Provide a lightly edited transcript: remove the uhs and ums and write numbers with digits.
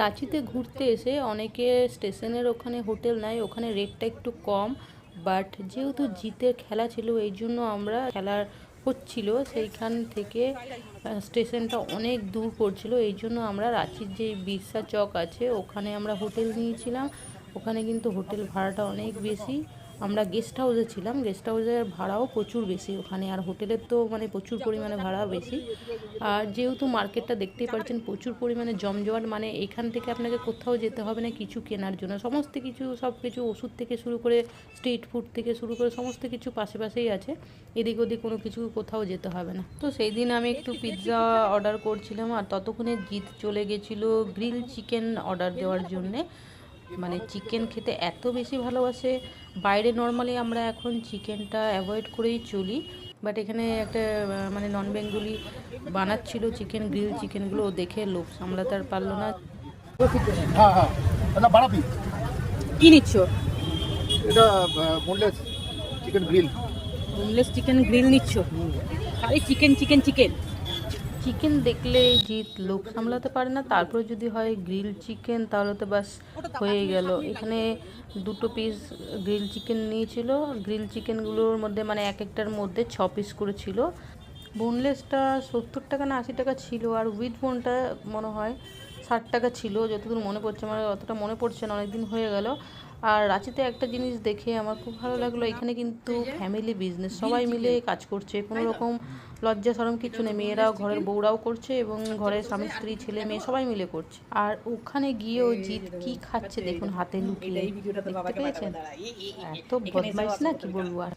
রাঁচিতে ঘুরতে এসে অনেকে স্টেশনের ওখানে হোটেল নেয়, ওখানে রেটটা একটু কম। বাট যেহেতু জিতের খেলা ছিল এই জন্য আমরা খেলার হচ্ছিল সেইখান থেকে স্টেশনটা অনেক দূর পড়ছিল, এই জন্য আমরা রাঁচির যে বিরসা চক আছে ওখানে আমরা হোটেল নিয়েছিলাম। ওখানে কিন্তু হোটেল ভাড়াটা অনেক বেশি। আমরা গেস্ট হাউসে ছিলাম, গেস্ট হাউসের ভাড়াও প্রচুর বেশি ওখানে, আর হোটেলের তো মানে প্রচুর পরিমাণে ভাড়া বেশি। আর যেহেতু মার্কেটটা দেখতেই পাচ্ছেন প্রচুর পরিমাণে জমজমাট, মানে এখান থেকে আপনাকে কোথাও যেতে হবে না কিছু কেনার জন্য, সমস্ত কিছু সব কিছু ওষুধ থেকে শুরু করে স্ট্রিট ফুড থেকে শুরু করে সমস্ত কিছু পাশে পাশেই আছে, এদিক ওদিক কোনো কিছু কোথাও যেতে হবে না। তো সেই দিন আমি একটু পিৎজা অর্ডার করছিলাম, আর ততক্ষণে জিৎ চলে গেছিলো গ্রিল চিকেন অর্ডার দেওয়ার জন্যে। মানে চিকেন খেতে এত বেশি ভালোবাসে, বাইরে নর্মালি আমরা এখন চিকেনটা অ্যাভয়েড করেই চলি, বাট এখানে একটা মানে নন বেঙ্গলি বানাচ্ছিল চিকেন, গ্রিল চিকেনগুলো দেখে লোভ সামলাতে আর পারলো না। হ্যাঁ হ্যাঁ, এটা বাড়াবি। কি নিচ্ছ? এটা boneless chicken grill. Boneless chicken grill নিচ্ছ? খালি চিকেন চিকেন চিকেন। চিকেন দেখলে জিৎ লোভ সামলাতে পারে না, তারপরে যদি হয় গ্রিল চিকেন তাহলে তো বাস হয়ে গেল। এখানে দুটো পিস গ্রিল চিকেন নিয়েছিল, গ্রিল চিকেনগুলোর মধ্যে মানে এক একটার মধ্যে 6 পিস করে ছিল। বোনলেসটা 70 টাকা না 80 টাকা ছিল, আর উইথ বোনটা মনে হয় 60 টাকা ছিল, যতদূর মনে পড়ছে, মানে অতটা মনে পড়ছে না, অনেকদিন হয়ে গেল। আর রাঁচিতে একটা জিনিস দেখে আমার খুব ভালো লাগলো, এখানে কিন্তু ফ্যামিলি বিজনেস, সবাই মিলে কাজ করছে, কোনো রকম লজ্জা শরম কিছু নেই, মেয়েরাও ঘরের বউরাও করছে এবং ঘরের স্বামী স্ত্রী ছেলে মেয়ে সবাই মিলে করছে। আর ওখানে গিয়েও জিৎ কি খাচ্ছে দেখুন হাতে লুকিয়ে, দেখতে পেয়েছেন? এত বদমাইশ না কি বলবো আর।